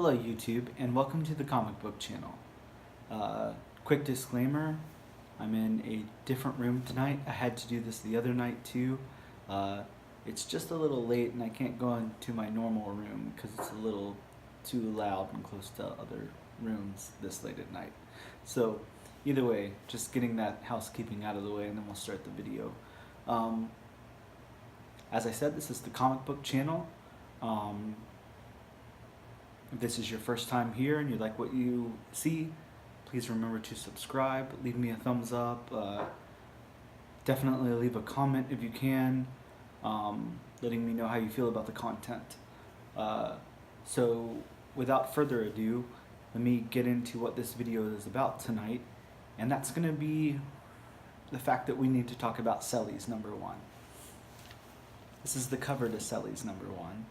Hello YouTube, and welcome to the comic book channel. Quick disclaimer, I'm in a different room tonight. I had to do this the other night too. It's just a little late and I can't go into my normal room because it's a little too loud and close to other rooms this late at night. So either way, just getting that housekeeping out of the way and then we'll start the video. As I said, this is the comic book channel. If this is your first time here and you like what you see, please remember to subscribe, leave me a thumbs up, definitely leave a comment if you can, letting me know how you feel about the content. So without further ado, let me get into what this video is about tonight, and that's going to be the fact that we need to talk about Cellies #1. This is the cover to Cellies #1.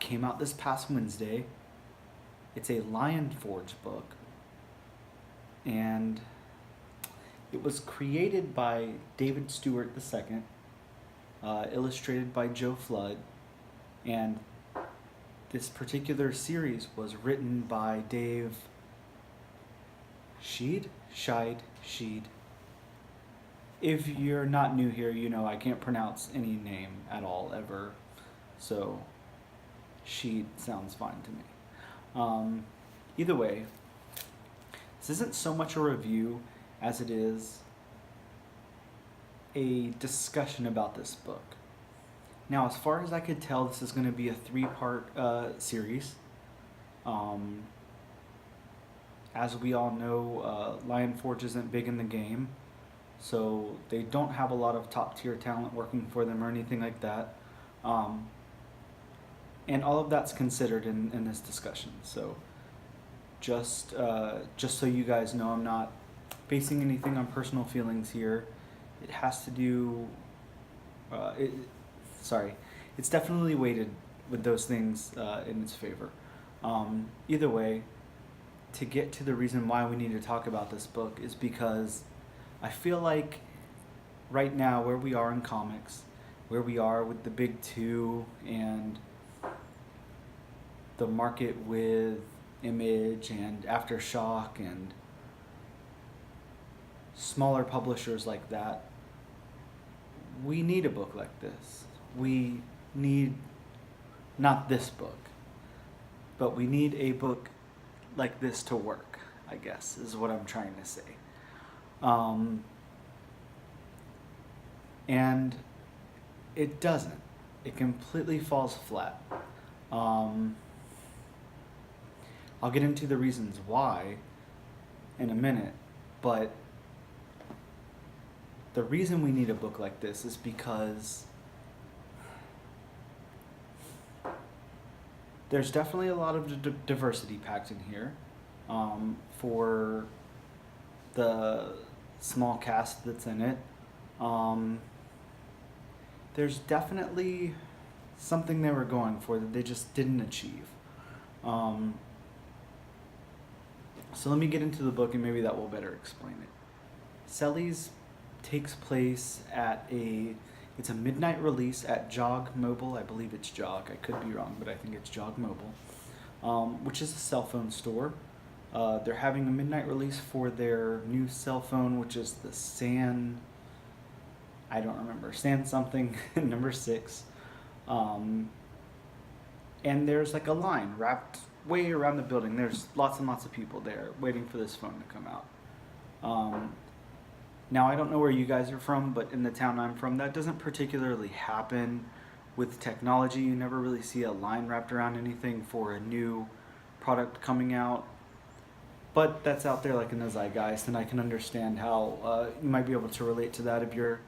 Came out this past Wednesday. It's a Lion Forge book, and it was created by David Stewart II, illustrated by Joe Flood, and this particular series was written by Dave Sheed. If you're not new here, you know I can't pronounce any name at all ever, so Sheed sounds fine to me. Either way, this isn't so much a review as it is a discussion about this book. Now, as far as I could tell, this is going to be a 3-part series. As we all know, Lion Forge isn't big in the game, so they don't have a lot of top-tier talent working for them or anything like that. And all of that's considered in this discussion. So just so you guys know, I'm not basing anything on personal feelings here. It has to do, it's definitely weighted with those things in its favor. Either way, to get to the reason why we need to talk about this book is because I feel like right now where we are in comics, where we are with the big two and the market with Image and Aftershock and smaller publishers like that, we need a book like this. We need not this book, but we need a book like this to work, I guess, is what I'm trying to say. And it doesn't. It completely falls flat. I'll get into the reasons why in a minute, but the reason we need a book like this is because there's definitely a lot of diversity packed in here for the small cast that's in it. There's definitely something they were going for that they just didn't achieve. So let me get into the book and maybe that will better explain it. Cellies takes place at it's a midnight release at Jog Mobile. I believe it's Jog. I could be wrong, but I think it's Jog Mobile, which is a cell phone store. They're having a midnight release for their new cell phone, which is the I don't remember, San something, number 6. And there's like a line wrapped way around the building. There's lots and lots of people there waiting for this phone to come out. Now, I don't know where you guys are from, but in the town I'm from, that doesn't particularly happen with technology. You never really see a line wrapped around anything for a new product coming out. But that's out there like in the zeitgeist, and I can understand how you might be able to relate to that if you're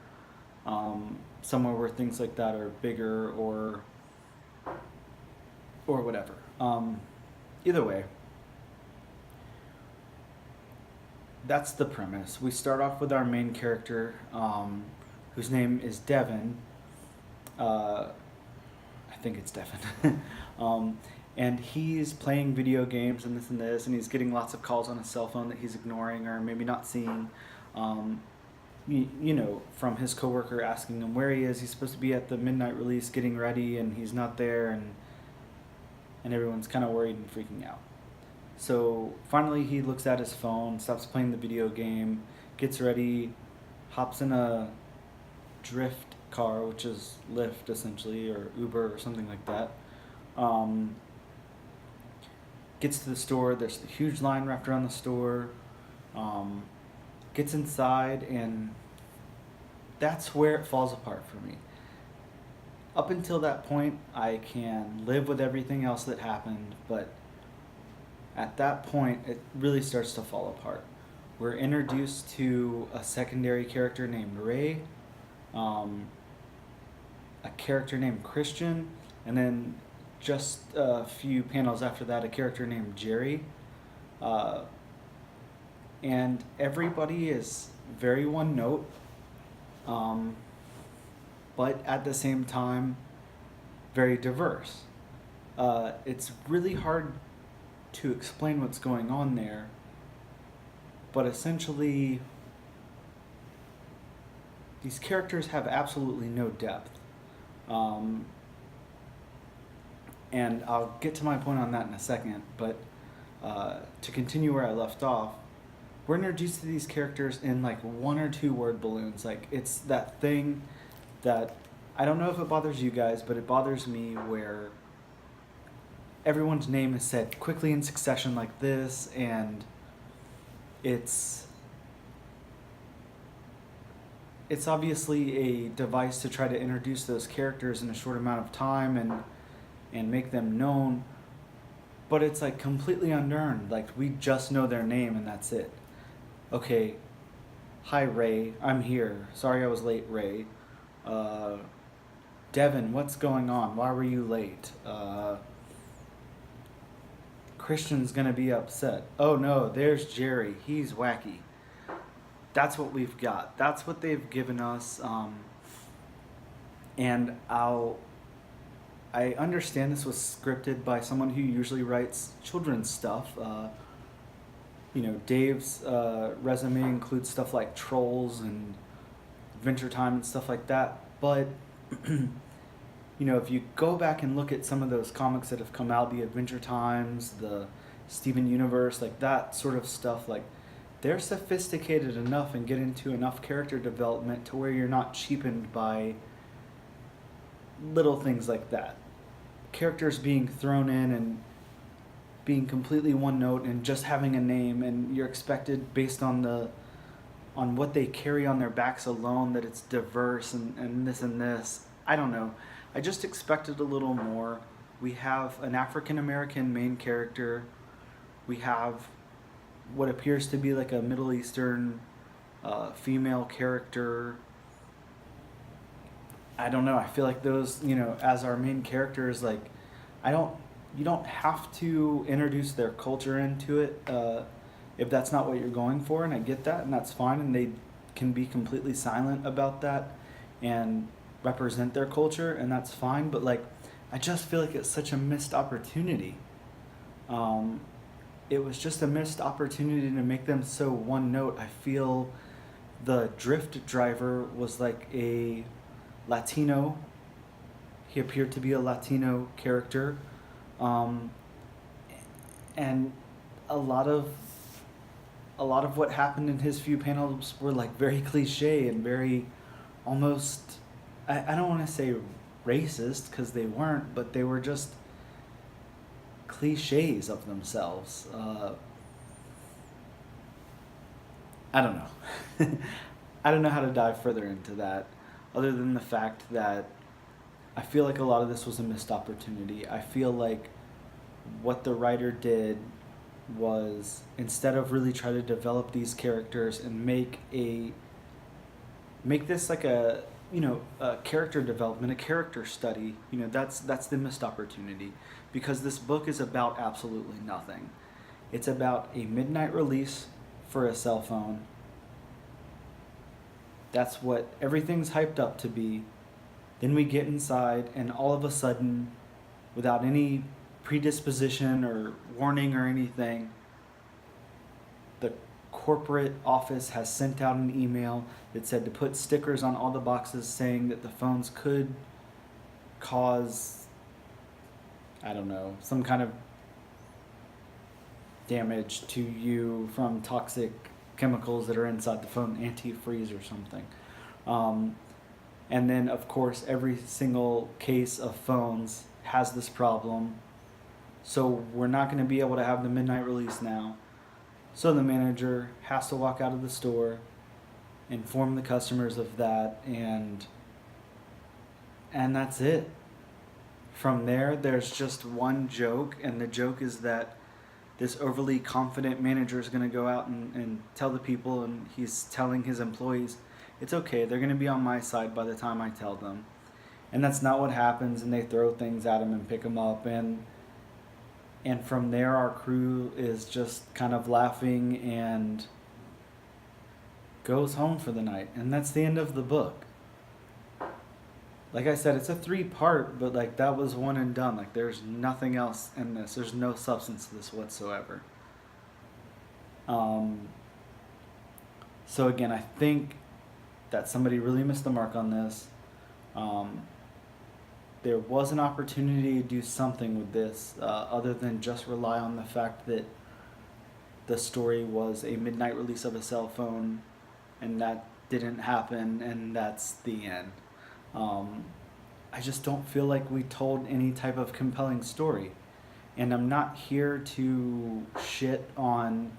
somewhere where things like that are bigger or whatever. Either way, that's the premise. We start off with our main character, whose name is Devin. I think it's Devin. And he's playing video games and this, and he's getting lots of calls on his cell phone that he's ignoring or maybe not seeing. You know, from his coworker asking him where he is. He's supposed to be at the midnight release getting ready, and he's not there, and and everyone's kind of worried and freaking out. So finally, he looks at his phone, stops playing the video game, gets ready, hops in a drift car, which is Lyft essentially, or Uber or something like that. Um, Gets to the store. There's a huge line wrapped around the store. Um, Gets inside, and that's where it falls apart for me. Up until that point, I can live with everything else that happened, but at that point, it really starts to fall apart. We're introduced to a secondary character named Ray, um, a character named Christian, and then just a few panels after that, a character named Jerry. Uh, and everybody is very one note, um, but at the same time, very diverse. It's really hard to explain what's going on there, but essentially, these characters have absolutely no depth. Um, and I'll get to my point on that in a second, but to continue where I left off, we're introduced to these characters in like 1 or 2 word balloons. Like, it's that thing that I don't know if it bothers you guys, but it bothers me where everyone's name is said quickly in succession like this, and it's obviously a device to try to introduce those characters in a short amount of time and make them known, but it's like completely unearned. Like, we just know their name and that's it. Okay, hi Ray, I'm here. Sorry I was late, Ray. Devin, what's going on? Why were you late? Christian's gonna be upset. Oh no, there's Jerry. He's wacky. That's what we've got. That's what they've given us. And I understand this was scripted by someone who usually writes children's stuff. Dave's resume includes stuff like Trolls and Adventure Time and stuff like that. But if you go back and look at some of those comics that have come out, the Adventure Times, the Steven Universe, like that sort of stuff, like they're sophisticated enough and get into enough character development to where you're not cheapened by little things like that. Characters being thrown in and being completely one note and just having a name, and you're expected based on what they carry on their backs alone that it's diverse and this and this. I don't know. I just expected a little more. We have an African American main character. We have what appears to be like a Middle Eastern female character. I don't know. I feel like those, as our main characters, like, you don't have to introduce their culture into it if that's not what you're going for, and I get that, and that's fine, and they can be completely silent about that and represent their culture, and that's fine, but like, I just feel like it's such a missed opportunity. It was just a missed opportunity to make them so one note. I feel the drift driver was like a Latino. He appeared to be a Latino character. And a lot of what happened in his few panels were like very cliche and very almost, I don't want to say racist because they weren't, but they were just cliches of themselves. I don't know. I don't know how to dive further into that other than the fact that I feel like a lot of this was a missed opportunity. I feel like what the writer did was, instead of really try to develop these characters and make this like a character development, a character study, that's the missed opportunity, because this book is about absolutely nothing. It's about a midnight release for a cell phone. That's what everything's hyped up to be. Then we get inside, and all of a sudden, without any predisposition or warning or anything, the corporate office has sent out an email that said to put stickers on all the boxes saying that the phones could cause I don't know, some kind of damage to you from toxic chemicals that are inside the phone, antifreeze or something. Um, and then, of course, every single case of phones has this problem. So we're not going to be able to have the midnight release now. So the manager has to walk out of the store, inform the customers of that, and that's it. From there, there's just one joke, and the joke is that this overly confident manager is going to go out and tell the people, and he's telling his employees, it's okay, they're going to be on my side by the time I tell them. And that's not what happens, and they throw things at him and pick him up, and from there our crew is just kind of laughing and goes home for the night, and that's the end of the book. Like I said, it's a 3-part, but like that was one and done. Like there's nothing else in this. There's no substance to this whatsoever. So again, I think that somebody really missed the mark on this. There was an opportunity to do something with this, other than just rely on the fact that the story was a midnight release of a cell phone, and that didn't happen, and that's the end. I just don't feel like we told any type of compelling story. And I'm not here to shit on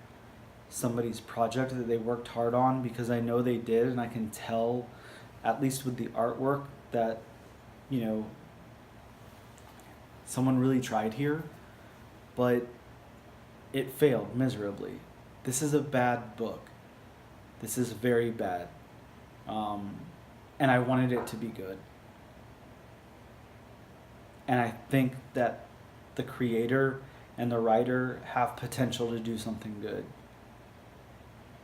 somebody's project that they worked hard on, because I know they did, and I can tell, at least with the artwork, that, someone really tried here, but it failed miserably. This is a bad book. This is very bad. And I wanted it to be good. And I think that the creator and the writer have potential to do something good.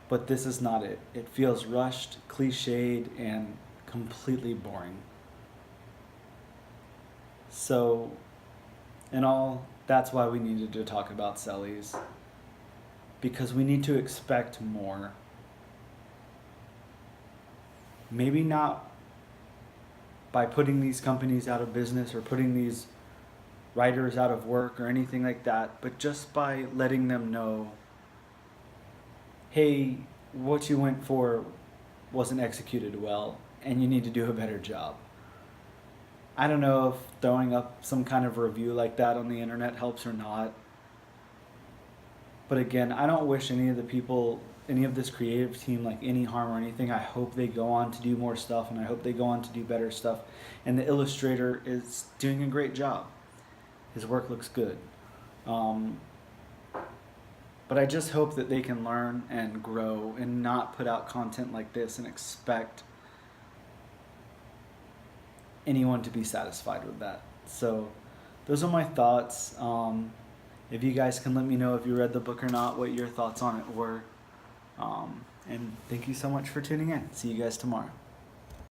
But this is not it. It feels rushed, cliched, and completely boring. So, in all, that's why we needed to talk about Cellies. Because we need to expect more. Maybe not by putting these companies out of business or putting these writers out of work or anything like that, but just by letting them know, hey, what you went for wasn't executed well, and you need to do a better job. I don't know if throwing up some kind of review like that on the internet helps or not. But again, I don't wish any of the people, any of this creative team, like any harm or anything. I hope they go on to do more stuff, and I hope they go on to do better stuff. And the illustrator is doing a great job. His work looks good. But I just hope that they can learn and grow and not put out content like this and expect anyone to be satisfied with that. So those are my thoughts. If you guys can let me know if you read the book or not, what your thoughts on it were. And thank you so much for tuning in. See you guys tomorrow.